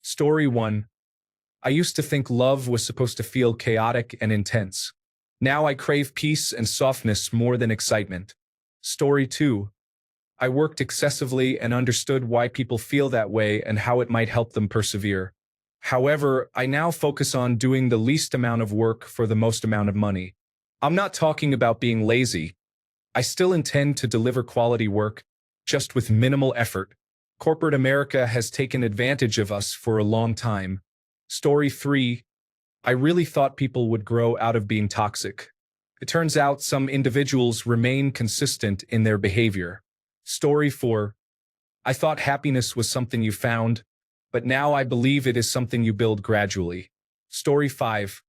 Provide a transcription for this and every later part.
Story 1. I used to think love was supposed to feel chaotic and intense. Now I crave peace and softness more than excitement. Story 2. I worked excessively and understood why people feel that way and how it might help them persevere. However, I now focus on doing the least amount of work for the most amount of money. I'm not talking about being lazy. I still intend to deliver quality work, just with minimal effort. Corporate America has taken advantage of us for a long time. Story 3. I really thought people would grow out of being toxic. It turns out some individuals remain consistent in their behavior. Story 4. I thought happiness was something you found, but now I believe it is something you build gradually. Story 5.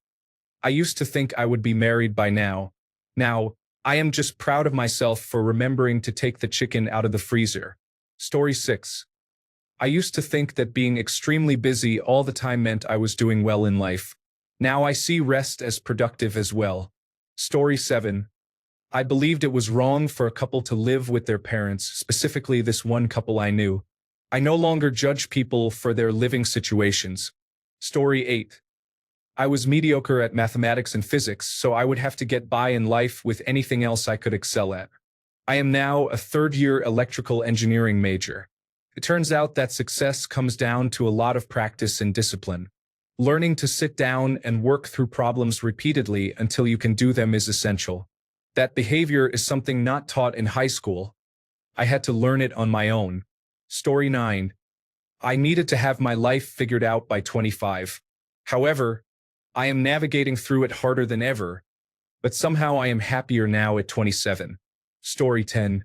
I used to think I would be married by now. Now, I am just proud of myself for remembering to take the chicken out of the freezer. Story 6. I used to think that being extremely busy all the time meant I was doing well in life. Now I see rest as productive as well. Story 7. I believed it was wrong for a couple to live with their parents, specifically this one couple I knew. I no longer judge people for their living situations. Story 8. I was mediocre at mathematics and physics, so I would have to get by in life with anything else I could excel at. I am now a third-year electrical engineering major. It turns out that success comes down to a lot of practice and discipline. Learning to sit down and work through problems repeatedly until you can do them is essential. That behavior is something not taught in high school. I had to learn it on my own. Story 9. I needed to have my life figured out by 25. However, I am navigating through it harder than ever, but somehow I am happier now at 27. Story 10.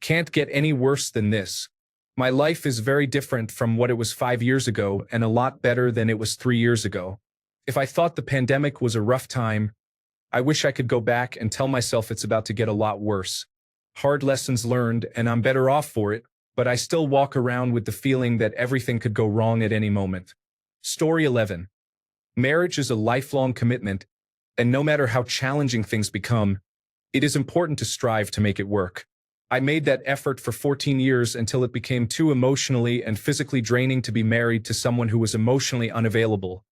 Can't get any worse than this. My life is very different from what it was 5 years ago and a lot better than it was 3 years ago. If I thought the pandemic was a rough time, I wish I could go back and tell myself it's about to get a lot worse. Hard lessons learned, and I'm better off for it, but I still walk around with the feeling that everything could go wrong at any moment. Story 11. Marriage is a lifelong commitment, and no matter how challenging things become, it is important to strive to make it work. I made that effort for 14 years until it became too emotionally and physically draining to be married to someone who was emotionally unavailable,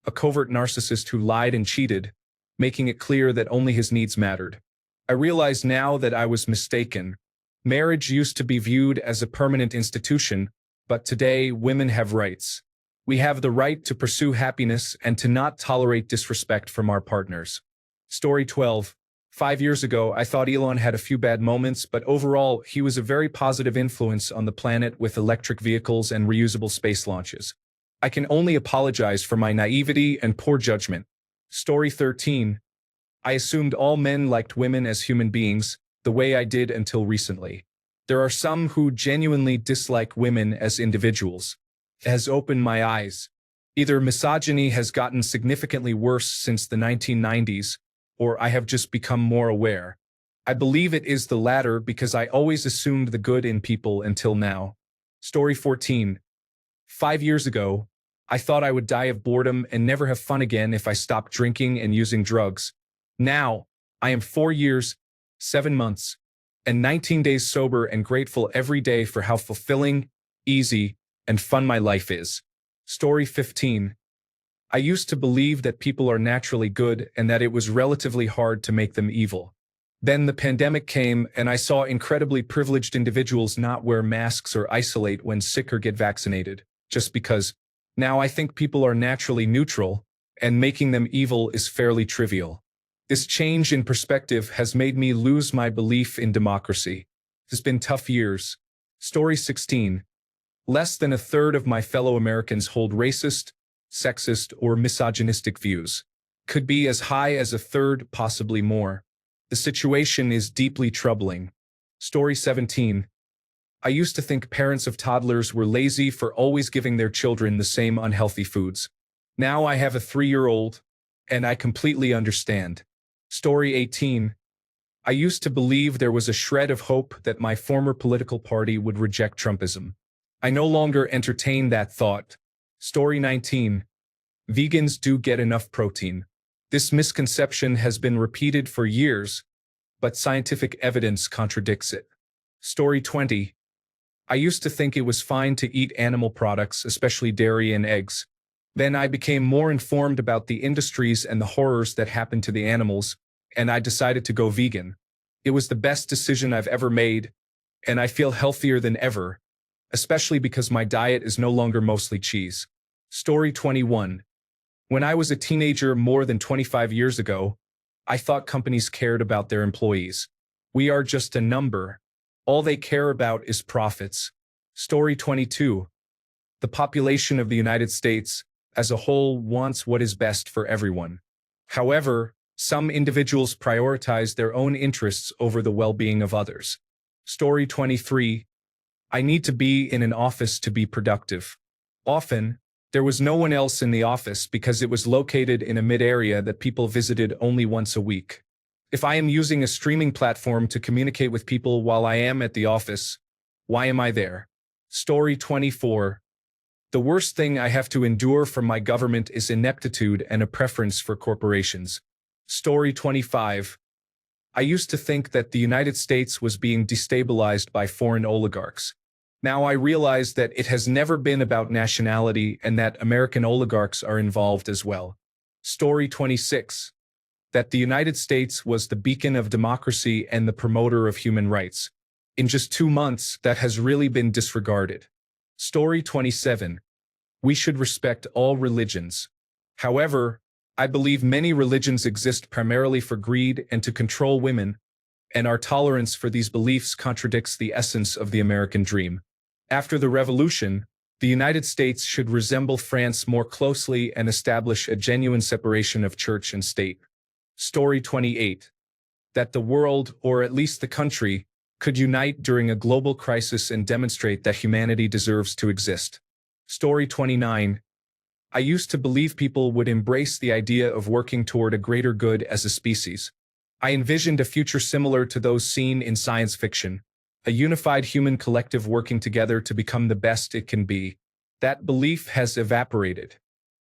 a covert narcissist who lied and cheated, making it clear that only his needs mattered. I realize now that I was mistaken. Marriage used to be viewed as a permanent institution, but today women have rights. We have the right to pursue happiness and to not tolerate disrespect from our partners. Story 12. 5 years ago, I thought Elon had a few bad moments, but overall, he was a very positive influence on the planet with electric vehicles and reusable space launches. I can only apologize for my naivety and poor judgment. Story 13. I assumed all men liked women as human beings, the way I did until recently. There are some who genuinely dislike women as individuals. It has opened my eyes. Either misogyny has gotten significantly worse since the 1990s, or I have just become more aware. I believe it is the latter because I always assumed the good in people until now. Story 14. 5 years ago, I thought I would die of boredom and never have fun again if I stopped drinking and using drugs. Now, I am 4 years, 7 months, and 19 days sober and grateful every day for how fulfilling, easy, and fun my life is. Story 15. I used to believe that people are naturally good and that it was relatively hard to make them evil. Then the pandemic came and I saw incredibly privileged individuals not wear masks or isolate when sick or get vaccinated, just because. Now I think people are naturally neutral, and making them evil is fairly trivial. This change in perspective has made me lose my belief in democracy. It has been tough years. Story 16. Less than a third of my fellow Americans hold racist, sexist, or misogynistic views. Could be as high as a third, possibly more. The situation is deeply troubling. Story 17. I used to think parents of toddlers were lazy for always giving their children the same unhealthy foods. Now I have a 3-year-old, and I completely understand. Story 18. I used to believe there was a shred of hope that my former political party would reject Trumpism. I no longer entertain that thought. Story 19. Vegans do get enough protein. This misconception has been repeated for years, but scientific evidence contradicts it. Story 20. I used to think it was fine to eat animal products, especially dairy and eggs. Then I became more informed about the industries and the horrors that happen to the animals, and I decided to go vegan. It was the best decision I've ever made, and I feel healthier than ever, especially because my diet is no longer mostly cheese. Story 21. When I was a teenager more than 25 years ago, I thought companies cared about their employees. We are just a number. All they care about is profits. Story 22. The population of the United States, as a whole, wants what is best for everyone. However, some individuals prioritize their own interests over the well-being of others. Story 23. I need to be in an office to be productive. Often, there was no one else in the office because it was located in a mid-area that people visited only once a week. If I am using a streaming platform to communicate with people while I am at the office, why am I there? Story 24. The worst thing I have to endure from my government is ineptitude and a preference for corporations. Story 25. I used to think that the United States was being destabilized by foreign oligarchs. Now I realize that it has never been about nationality and that American oligarchs are involved as well. Story 26. That the United States was the beacon of democracy and the promoter of human rights. In just 2 months, that has really been disregarded. Story 27. We should respect all religions. However, I believe many religions exist primarily for greed and to control women, and our tolerance for these beliefs contradicts the essence of the American dream. After the revolution, the United States should resemble France more closely and establish a genuine separation of church and state. Story 28. That the world, or at least the country, could unite during a global crisis and demonstrate that humanity deserves to exist. Story 29. I used to believe people would embrace the idea of working toward a greater good as a species. I envisioned a future similar to those seen in science fiction, a unified human collective working together to become the best it can be. That belief has evaporated.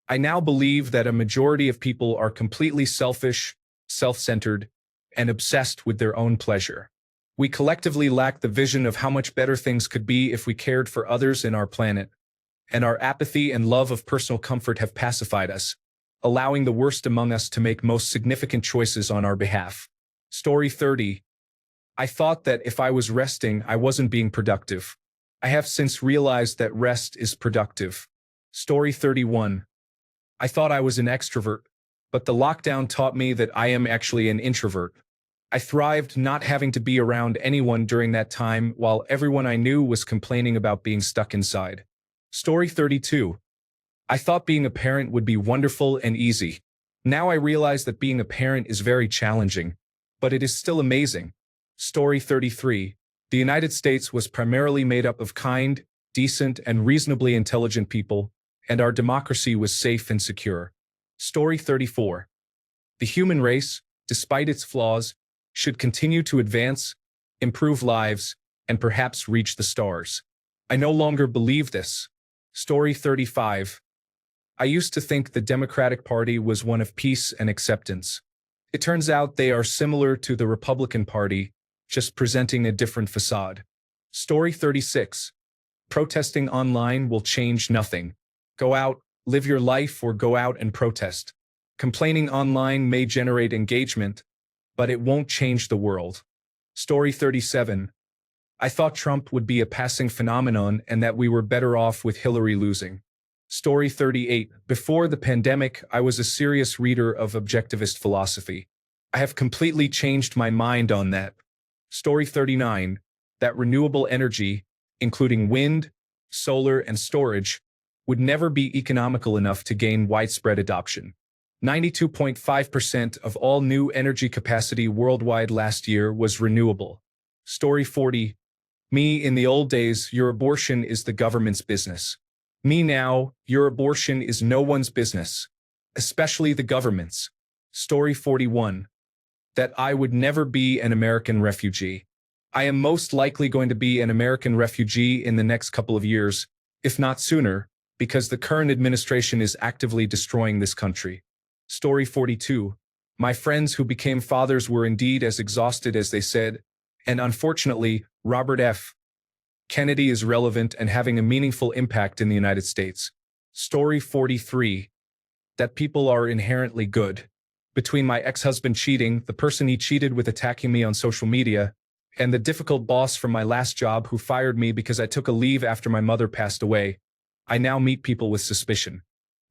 I now believe that a majority of people are completely selfish, self-centered, and obsessed with their own pleasure. We collectively lack the vision of how much better things could be if we cared for others in our planet, and our apathy and love of personal comfort have pacified us, allowing the worst among us to make most significant choices on our behalf. Story 30. I thought that if I was resting, I wasn't being productive. I have since realized that rest is productive. Story 31. I thought I was an extrovert, but the lockdown taught me that I am actually an introvert. I thrived not having to be around anyone during that time while everyone I knew was complaining about being stuck inside. Story 32. I thought being a parent would be wonderful and easy. Now I realize that being a parent is very challenging, but it is still amazing. Story 33. The United States was primarily made up of kind, decent, and reasonably intelligent people, and our democracy was safe and secure. Story 34. The human race, despite its flaws, should continue to advance, improve lives, and perhaps reach the stars. I no longer believe this. Story 35. I used to think the Democratic Party was one of peace and acceptance. It turns out they are similar to the Republican Party, just presenting a different facade. Story 36. Protesting online will change nothing. Go out, live your life, or go out and protest. Complaining online may generate engagement, but it won't change the world. Story 37. I thought Trump would be a passing phenomenon and that we were better off with Hillary losing. Story 38. Before the pandemic, I was a serious reader of objectivist philosophy. I have completely changed my mind on that. Story 39. That renewable energy, including wind, solar, and storage, would never be economical enough to gain widespread adoption. 92.5% of all new energy capacity worldwide last year was renewable. Story 40. Me in the old days, your abortion is the government's business. Me now, your abortion is no one's business, especially the government's. Story 41. That I would never be an American refugee. I am most likely going to be an American refugee in the next couple of years, if not sooner, because the current administration is actively destroying this country. Story 42. My friends who became fathers were indeed as exhausted as they said, and unfortunately, Robert F. Kennedy is relevant and having a meaningful impact in the United States. Story 43. That people are inherently good. Between my ex-husband cheating, the person he cheated with attacking me on social media, and the difficult boss from my last job who fired me because I took a leave after my mother passed away, I now meet people with suspicion.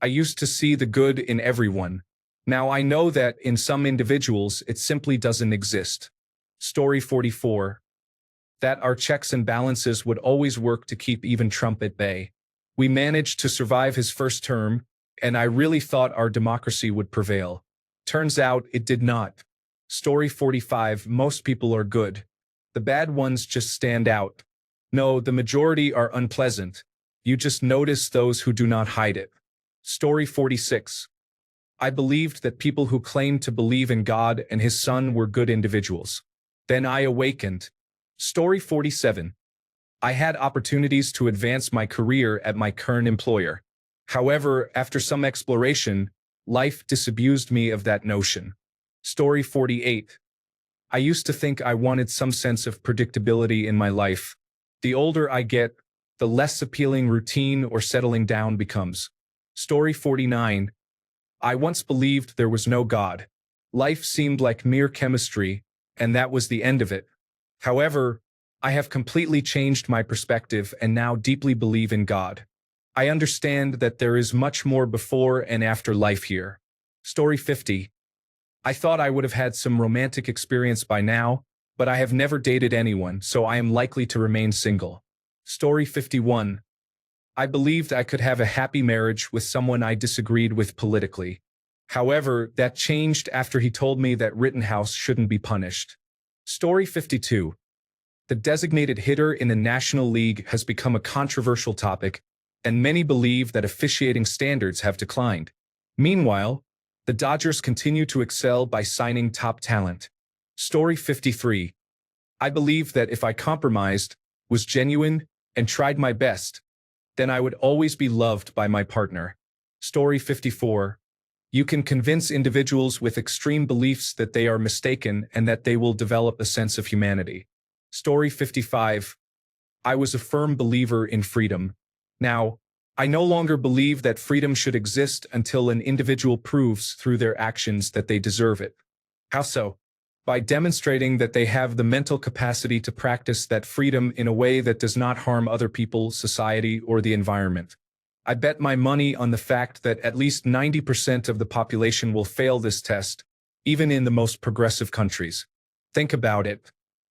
I used to see the good in everyone. Now I know that in some individuals it simply doesn't exist. Story 44. That our checks and balances would always work to keep even Trump at bay. We managed to survive his first term, and I really thought our democracy would prevail. Turns out it did not. Story 45. Most people are good. The bad ones just stand out. No, the majority are unpleasant. You just notice those who do not hide it. Story 46. I believed that people who claimed to believe in God and his son were good individuals. Then I awakened. Story 47. I had opportunities to advance my career at my current employer. However, after some exploration, life disabused me of that notion. Story 48. I used to think I wanted some sense of predictability in my life. The older I get, the less appealing routine or settling down becomes. Story 49. I once believed there was no God. Life seemed like mere chemistry, and that was the end of it. However, I have completely changed my perspective and now deeply believe in God. I understand that there is much more before and after life here. Story 50. I thought I would have had some romantic experience by now, but I have never dated anyone, so I am likely to remain single. Story 51. I believed I could have a happy marriage with someone I disagreed with politically. However, that changed after he told me that Rittenhouse shouldn't be punished. Story 52. The designated hitter in the National League has become a controversial topic, and many believe that officiating standards have declined. Meanwhile, the Dodgers continue to excel by signing top talent. Story 53. I believe that if I compromised, was genuine, and tried my best, then I would always be loved by my partner. Story 54. You can convince individuals with extreme beliefs that they are mistaken and that they will develop a sense of humanity. Story 55. I was a firm believer in freedom. Now, I no longer believe that freedom should exist until an individual proves through their actions that they deserve it. How so? By demonstrating that they have the mental capacity to practice that freedom in a way that does not harm other people, society, or the environment. I bet my money on the fact that at least 90% of the population will fail this test, even in the most progressive countries. Think about it.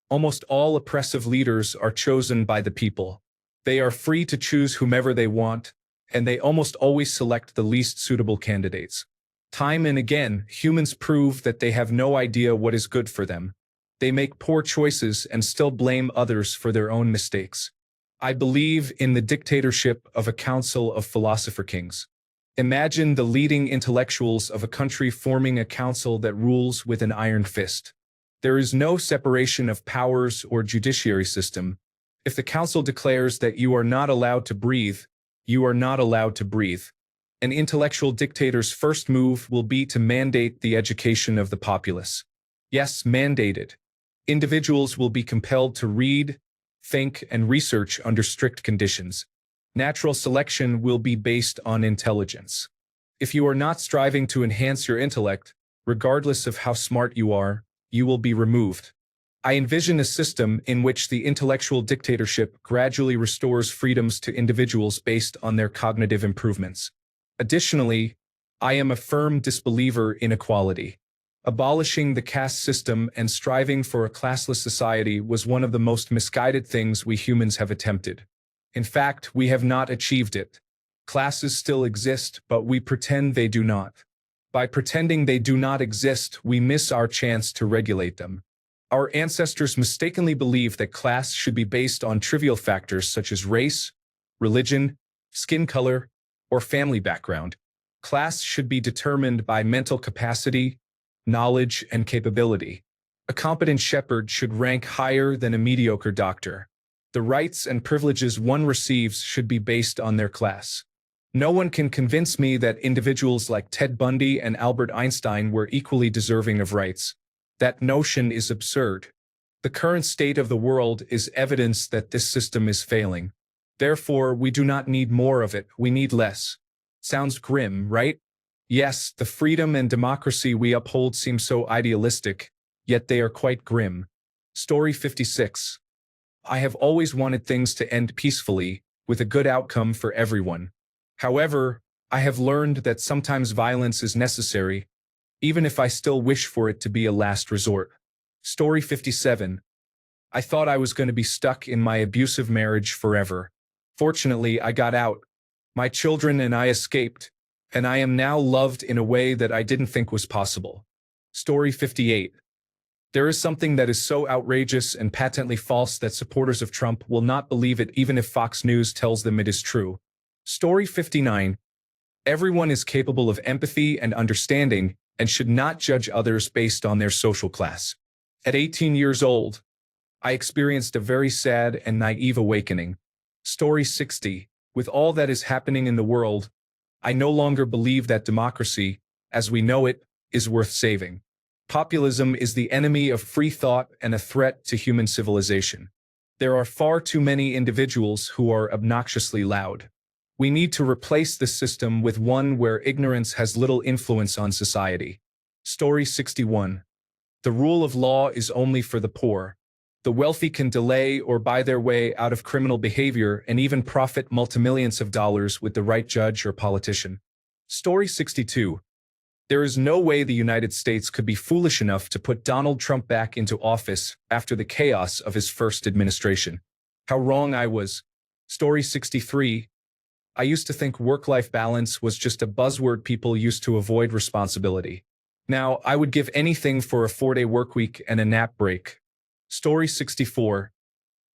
Almost all oppressive leaders are chosen by the people. They are free to choose whomever they want, and they almost always select the least suitable candidates. Time and again, humans prove that they have no idea what is good for them. They make poor choices and still blame others for their own mistakes. I believe in the dictatorship of a council of philosopher kings. Imagine the leading intellectuals of a country forming a council that rules with an iron fist. There is no separation of powers or judiciary system. If the council declares that you are not allowed to breathe, you are not allowed to breathe. An intellectual dictator's first move will be to mandate the education of the populace. Yes, mandated. Individuals will be compelled to read, think, and research under strict conditions. Natural selection will be based on intelligence. If you are not striving to enhance your intellect, regardless of how smart you are, you will be removed. I envision a system in which the intellectual dictatorship gradually restores freedoms to individuals based on their cognitive improvements. Additionally, I am a firm disbeliever in equality. Abolishing the caste system and striving for a classless society was one of the most misguided things we humans have attempted. In fact, we have not achieved it. Classes still exist, but we pretend they do not. By pretending they do not exist, we miss our chance to regulate them. Our ancestors mistakenly believed that class should be based on trivial factors such as race, religion, skin color, or family background. Class should be determined by mental capacity, knowledge, and capability. A competent shepherd should rank higher than a mediocre doctor. The rights and privileges one receives should be based on their class. No one can convince me that individuals like Ted Bundy and Albert Einstein were equally deserving of rights. That notion is absurd. The current state of the world is evidence that this system is failing. Therefore, we do not need more of it, we need less. Sounds grim, right? Yes, the freedom and democracy we uphold seem so idealistic, yet they are quite grim. Story 56. I have always wanted things to end peacefully, with a good outcome for everyone. However, I have learned that sometimes violence is necessary, even if I still wish for it to be a last resort. Story 57. I thought I was going to be stuck in my abusive marriage forever. Fortunately, I got out. My children and I escaped, and I am now loved in a way that I didn't think was possible. Story 58. There is something that is so outrageous and patently false that supporters of Trump will not believe it even if Fox News tells them it is true. Story 59. Everyone is capable of empathy and understanding and should not judge others based on their social class. At 18 years old, I experienced a very sad and naive awakening. Story 60. With all that is happening in the world, I no longer believe that democracy, as we know it, is worth saving. Populism is the enemy of free thought and a threat to human civilization. There are far too many individuals who are obnoxiously loud. We need to replace this system with one where ignorance has little influence on society. Story 61. The rule of law is only for the poor. The wealthy can delay or buy their way out of criminal behavior and even profit multimillions of dollars with the right judge or politician. Story 62. There is no way the United States could be foolish enough to put Donald Trump back into office after the chaos of his first administration. How wrong I was. Story 63. I used to think work-life balance was just a buzzword people used to avoid responsibility. Now, I would give anything for a 4-day workweek and a nap break. Story 64.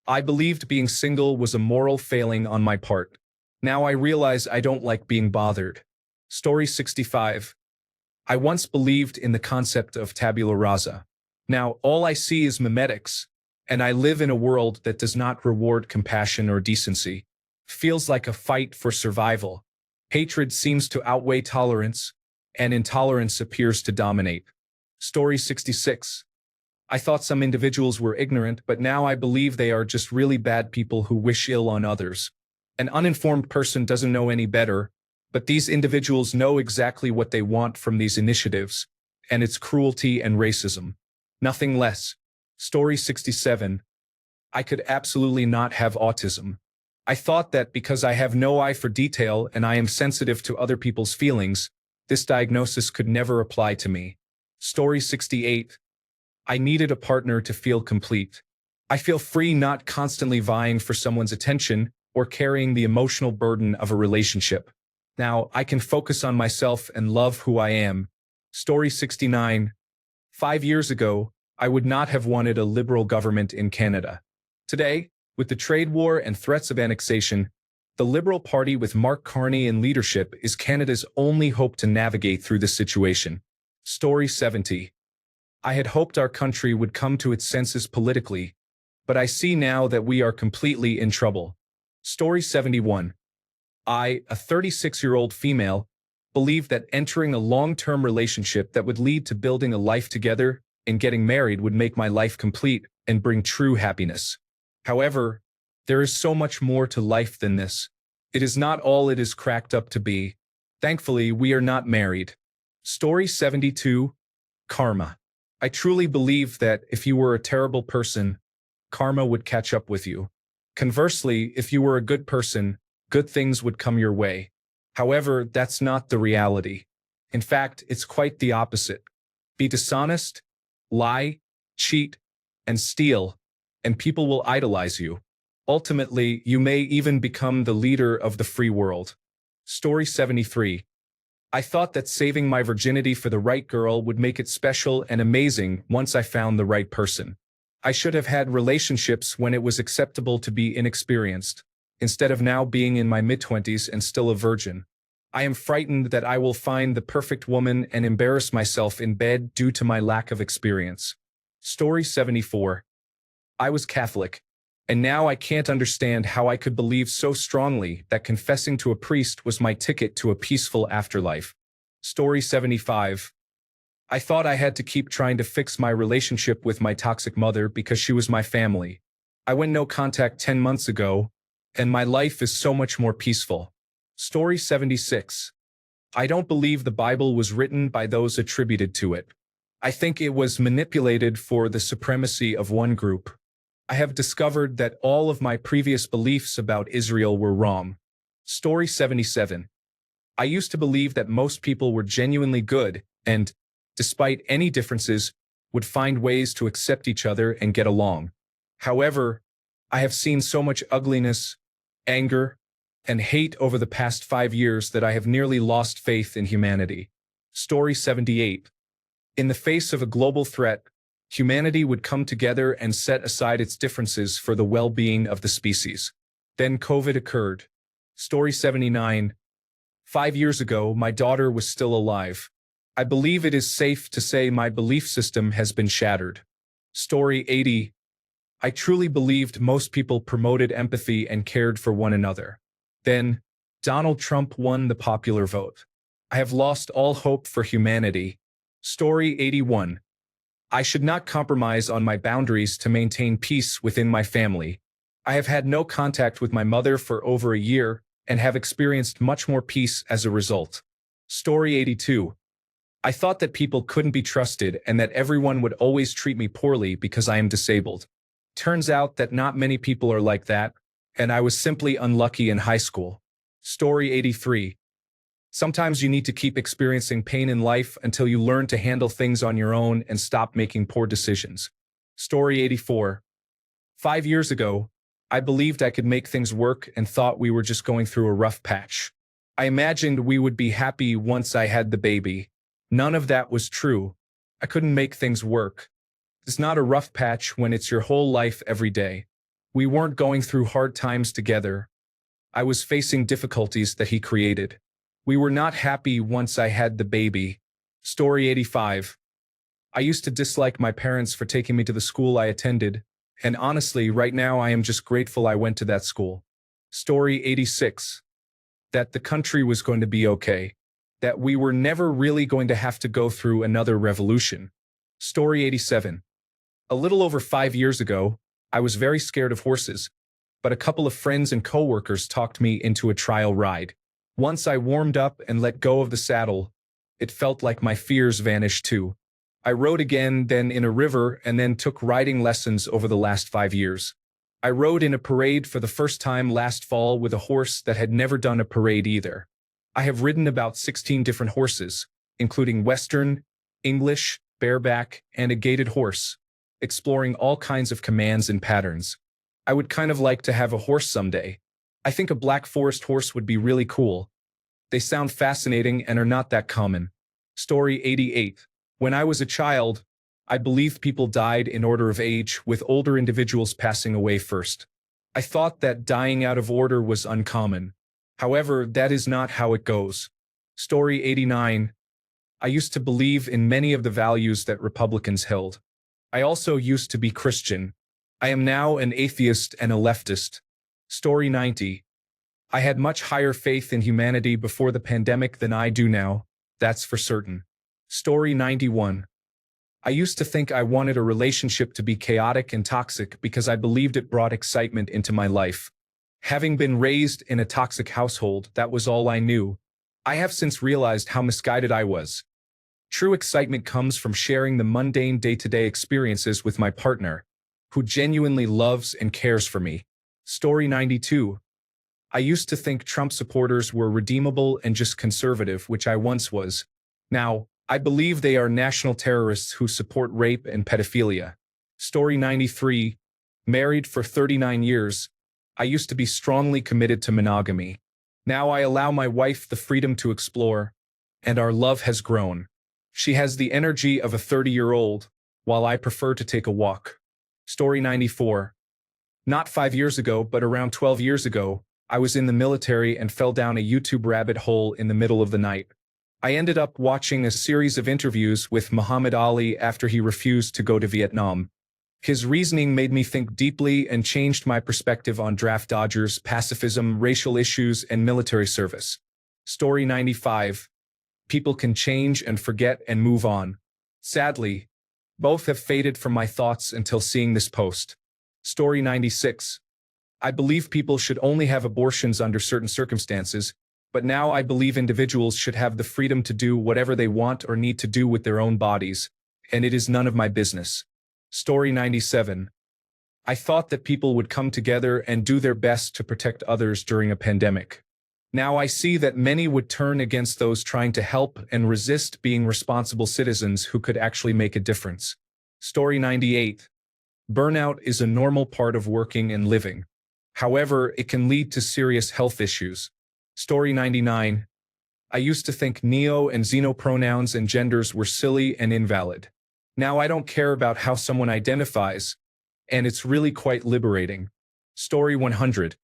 I believed being single was a moral failing on my part. Now I realize I don't like being bothered. Story 65. I once believed in the concept of tabula rasa. Now all I see is memetics, and I live in a world that does not reward compassion or decency. Feels like a fight for survival. Hatred seems to outweigh tolerance, and intolerance appears to dominate. Story 66. I thought some individuals were ignorant, but now I believe they are just really bad people who wish ill on others. An uninformed person doesn't know any better, but these individuals know exactly what they want from these initiatives, and it's cruelty and racism. Nothing less. Story 67. I could absolutely not have autism. I thought that because I have no eye for detail and I am sensitive to other people's feelings, this diagnosis could never apply to me. Story 68. I needed a partner to feel complete. I feel free not constantly vying for someone's attention or carrying the emotional burden of a relationship. Now, I can focus on myself and love who I am. Story 69. 5 years ago, I would not have wanted a liberal government in Canada. Today, with the trade war and threats of annexation, the Liberal Party with Mark Carney in leadership is Canada's only hope to navigate through this situation. Story 70. I had hoped our country would come to its senses politically, but I see now that we are completely in trouble. Story 71. I, a 36-year-old female, believed that entering a long-term relationship that would lead to building a life together and getting married would make my life complete and bring true happiness. However, there is so much more to life than this. It is not all it is cracked up to be. Thankfully, we are not married. Story 72. Karma. I truly believe that if you were a terrible person, karma would catch up with you. Conversely, if you were a good person, good things would come your way. However, that's not the reality. In fact, it's quite the opposite. Be dishonest, lie, cheat, and steal, and people will idolize you. Ultimately, you may even become the leader of the free world. Story 73. I thought that saving my virginity for the right girl would make it special and amazing once I found the right person. I should have had relationships when it was acceptable to be inexperienced, instead of now being in my mid-20s and still a virgin. I am frightened that I will find the perfect woman and embarrass myself in bed due to my lack of experience. Story 74. I was Catholic, and now I can't understand how I could believe so strongly that confessing to a priest was my ticket to a peaceful afterlife. Story 75. I thought I had to keep trying to fix my relationship with my toxic mother because she was my family. I went no contact 10 months ago, and my life is so much more peaceful. Story 76. I don't believe the Bible was written by those attributed to it. I think it was manipulated for the supremacy of one group. I have discovered that all of my previous beliefs about Israel were wrong. Story 77. I used to believe that most people were genuinely good and, despite any differences, would find ways to accept each other and get along. However, I have seen so much ugliness, anger, and hate over the past 5 years that I have nearly lost faith in humanity. Story 78. In the face of a global threat, humanity would come together and set aside its differences for the well-being of the species. Then COVID occurred. Story 79. 5 years ago, my daughter was still alive. I believe it is safe to say my belief system has been shattered. Story 80. I truly believed most people promoted empathy and cared for one another. Then, Donald Trump won the popular vote. I have lost all hope for humanity. Story 81. I should not compromise on my boundaries to maintain peace within my family. I have had no contact with my mother for over a year and have experienced much more peace as a result. Story 82. I thought that people couldn't be trusted and that everyone would always treat me poorly because I am disabled. Turns out that not many people are like that, and I was simply unlucky in high school. Story 83. Sometimes you need to keep experiencing pain in life until you learn to handle things on your own and stop making poor decisions. Story 84. 5 years ago, I believed I could make things work and thought we were just going through a rough patch. I imagined we would be happy once I had the baby. None of that was true. I couldn't make things work. It's not a rough patch when it's your whole life every day. We weren't going through hard times together. I was facing difficulties that he created. We were not happy once I had the baby. Story 85. I used to dislike my parents for taking me to the school I attended, and honestly, right now I am just grateful I went to that school. Story 86. That the country was going to be okay. That we were never really going to have to go through another revolution. Story 87. A little over 5 years ago, I was very scared of horses, but a couple of friends and coworkers talked me into a trial ride. Once I warmed up and let go of the saddle, it felt like my fears vanished too. I rode again, then in a river, and then took riding lessons over the last 5 years. I rode in a parade for the first time last fall with a horse that had never done a parade either. I have ridden about 16 different horses, including Western, English, bareback, and a gaited horse, exploring all kinds of commands and patterns. I would kind of like to have a horse someday. I think a black forest horse would be really cool. They sound fascinating and are not that common. Story 88. When I was a child, I believed people died in order of age, with older individuals passing away first. I thought that dying out of order was uncommon. However, that is not how it goes. Story 89. I used to believe in many of the values that Republicans held. I also used to be Christian. I am now an atheist and a leftist. Story 90. I had much higher faith in humanity before the pandemic than I do now, that's for certain. Story 91. I used to think I wanted a relationship to be chaotic and toxic because I believed it brought excitement into my life. Having been raised in a toxic household, that was all I knew. I have since realized how misguided I was. True excitement comes from sharing the mundane day-to-day experiences with my partner, who genuinely loves and cares for me. Story 92. I used to think Trump supporters were redeemable and just conservative, which I once was. Now, I believe they are national terrorists who support rape and pedophilia. Story 93. Married for 39 years, I used to be strongly committed to monogamy. Now I allow my wife the freedom to explore, and our love has grown. She has the energy of a 30-year-old, while I prefer to take a walk. Story 94. Not 5 years ago, but around 12 years ago, I was in the military and fell down a YouTube rabbit hole in the middle of the night. I ended up watching a series of interviews with Muhammad Ali after he refused to go to Vietnam. His reasoning made me think deeply and changed my perspective on draft dodgers, pacifism, racial issues, and military service. Story 95. People can change and forget and move on. Sadly, both have faded from my thoughts until seeing this post. Story 96. I believe people should only have abortions under certain circumstances, but now I believe individuals should have the freedom to do whatever they want or need to do with their own bodies, and it is none of my business. Story 97. I thought that people would come together and do their best to protect others during a pandemic. Now I see that many would turn against those trying to help and resist being responsible citizens who could actually make a difference. Story 98. Burnout is a normal part of working and living. However, it can lead to serious health issues. Story 99. I used to think neo and xeno pronouns and genders were silly and invalid. Now I don't care about how someone identifies, and it's really quite liberating. Story 100.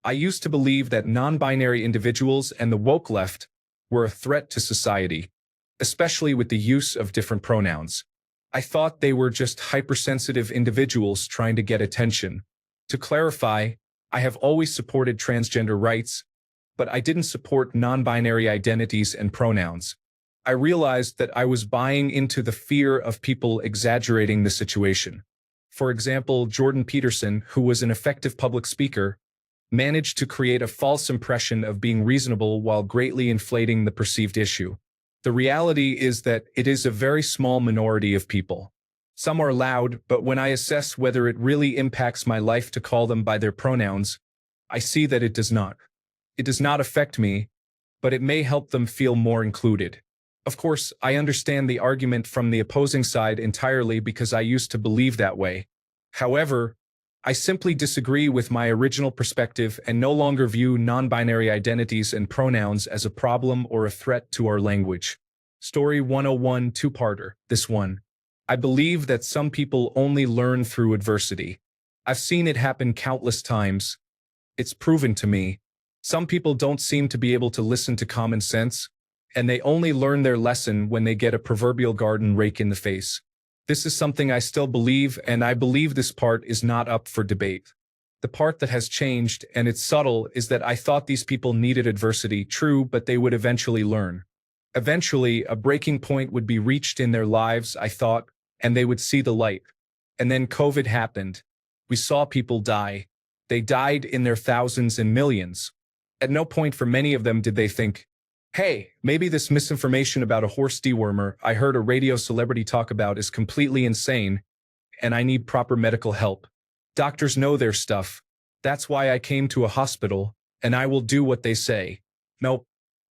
I used to believe that non-binary individuals and the woke left were a threat to society, especially with the use of different pronouns. I thought they were just hypersensitive individuals trying to get attention. To clarify, I have always supported transgender rights, but I didn't support non-binary identities and pronouns. I realized that I was buying into the fear of people exaggerating the situation. For example, Jordan Peterson, who was an effective public speaker, managed to create a false impression of being reasonable while greatly inflating the perceived issue. The reality is that it is a very small minority of people. Some are loud, but when I assess whether it really impacts my life to call them by their pronouns, I see that it does not. It does not affect me, but it may help them feel more included. Of course, I understand the argument from the opposing side entirely because I used to believe that way. However, I simply disagree with my original perspective and no longer view non-binary identities and pronouns as a problem or a threat to our language. Story 101 two-parter. This one. I believe that some people only learn through adversity. I've seen it happen countless times. It's proven to me. Some people don't seem to be able to listen to common sense, and they only learn their lesson when they get a proverbial garden rake in the face. This is something I still believe, and I believe this part is not up for debate. The part that has changed, and it's subtle, is that I thought these people needed adversity, true, but they would eventually learn. Eventually, a breaking point would be reached in their lives, I thought, and they would see the light. And then COVID happened. We saw people die. They died in their thousands and millions. At no point for many of them did they think, hey, maybe this misinformation about a horse dewormer I heard a radio celebrity talk about is completely insane, and I need proper medical help. Doctors know their stuff. That's why I came to a hospital, and I will do what they say. Nope.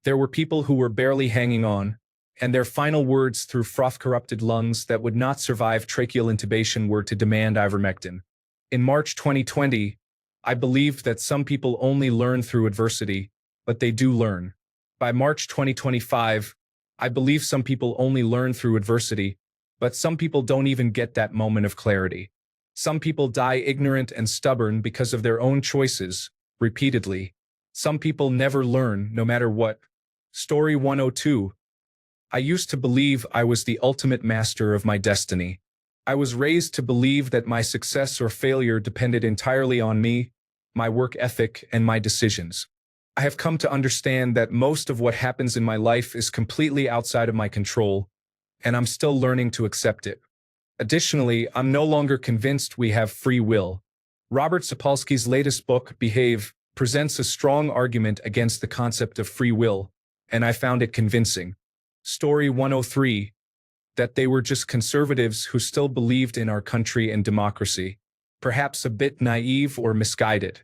There were people who were barely hanging on, and their final words through froth-corrupted lungs that would not survive tracheal intubation were to demand ivermectin. In March 2020, I believed that some people only learn through adversity, but they do learn. By March 2025, I believe some people only learn through adversity, but some people don't even get that moment of clarity. Some people die ignorant and stubborn because of their own choices, repeatedly. Some people never learn, no matter what. Story 102. I used to believe I was the ultimate master of my destiny. I was raised to believe that my success or failure depended entirely on me, my work ethic, and my decisions. I have come to understand that most of what happens in my life is completely outside of my control, and I'm still learning to accept it. Additionally, I'm no longer convinced we have free will. Robert Sapolsky's latest book, Behave, presents a strong argument against the concept of free will, and I found it convincing. Story 103. That they were just conservatives who still believed in our country and democracy. Perhaps a bit naive or misguided.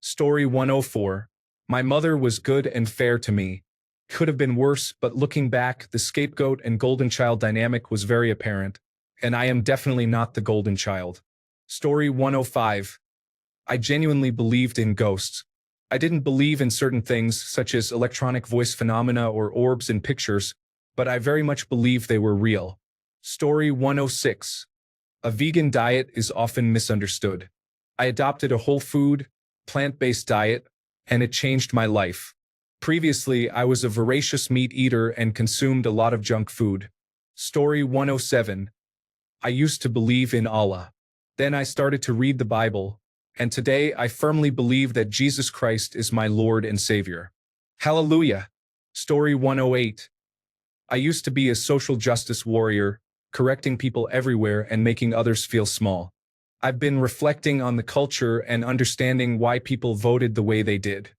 Story 104. My mother was good and fair to me. Could have been worse, but looking back, the scapegoat and golden child dynamic was very apparent, and I am definitely not the golden child. Story 105. I genuinely believed in ghosts. I didn't believe in certain things, such as electronic voice phenomena or orbs in pictures, but I very much believed they were real. Story 106. A vegan diet is often misunderstood. I adopted a whole food, plant-based diet, and it changed my life. Previously, I was a voracious meat eater and consumed a lot of junk food. Story 107. I used to believe in Allah. Then I started to read the Bible, and today I firmly believe that Jesus Christ is my Lord and Savior. Hallelujah. Story 108. I used to be a social justice warrior, correcting people everywhere and making others feel small. I've been reflecting on the culture and understanding why people voted the way they did.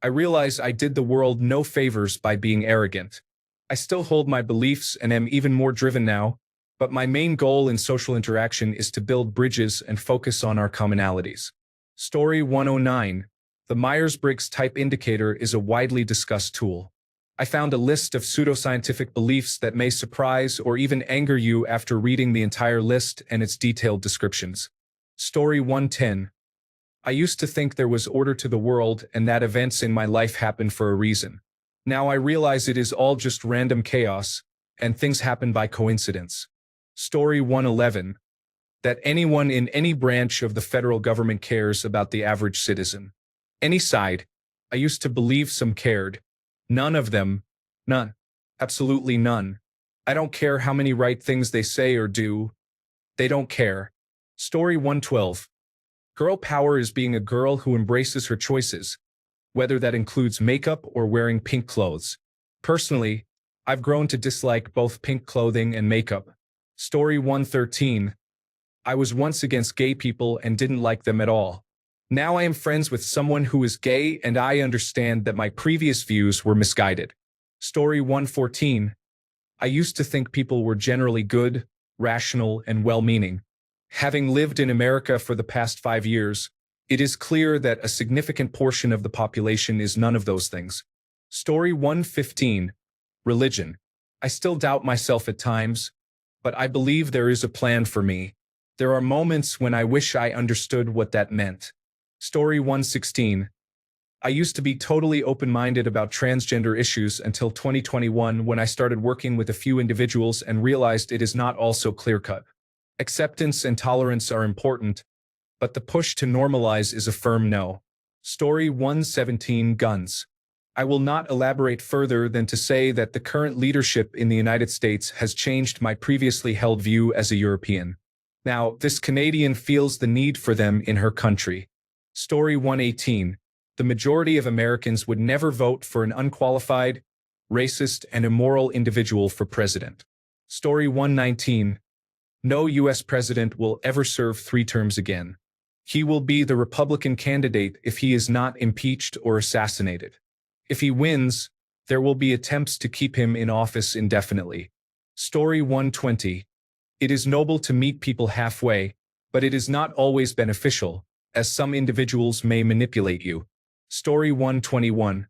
I realize I did the world no favors by being arrogant. I still hold my beliefs and am even more driven now, but my main goal in social interaction is to build bridges and focus on our commonalities. Story 109. The Myers-Briggs Type Indicator is a widely discussed tool. I found a list of pseudoscientific beliefs that may surprise or even anger you after reading the entire list and its detailed descriptions. Story 110. I used to think there was order to the world and that events in my life happen for a reason. Now I realize it is all just random chaos, and things happen by coincidence. Story 111. That anyone in any branch of the federal government cares about the average citizen. Any side. I used to believe some cared. None of them. None. Absolutely none. I don't care how many right things they say or do. They don't care. Story 112. Girl power is being a girl who embraces her choices, whether that includes makeup or wearing pink clothes. Personally, I've grown to dislike both pink clothing and makeup. Story 113. I was once against gay people and didn't like them at all. Now I am friends with someone who is gay and I understand that my previous views were misguided. Story 114. I used to think people were generally good, rational, and well-meaning. Having lived in America for the past 5 years, it is clear that a significant portion of the population is none of those things. Story 115. Religion. I still doubt myself at times, but I believe there is a plan for me. There are moments when I wish I understood what that meant. Story 116. I used to be totally open-minded about transgender issues until 2021 when I started working with a few individuals and realized it is not all so clear-cut. Acceptance and tolerance are important, but the push to normalize is a firm no. Story 117. Guns. I will not elaborate further than to say that the current leadership in the United States has changed my previously held view as a European. Now, this Canadian feels the need for them in her country. Story 118. The majority of Americans would never vote for an unqualified, racist, and immoral individual for president. Story 119. No U.S. president will ever serve 3 terms again. He will be the Republican candidate if he is not impeached or assassinated. If he wins, there will be attempts to keep him in office indefinitely. Story 120. It is noble to meet people halfway, but it is not always beneficial, as some individuals may manipulate you. Story 121.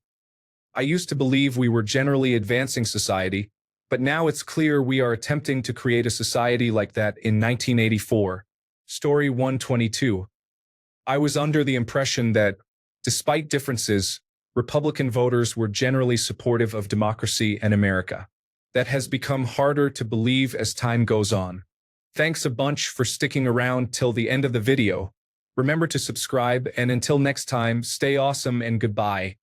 I used to believe we were generally advancing society, but now it's clear we are attempting to create a society like that in 1984. Story 122. I was under the impression that, despite differences, Republican voters were generally supportive of democracy and America. That has become harder to believe as time goes on. Thanks a bunch for sticking around till the end of the video. Remember to subscribe, and until next time, stay awesome and goodbye.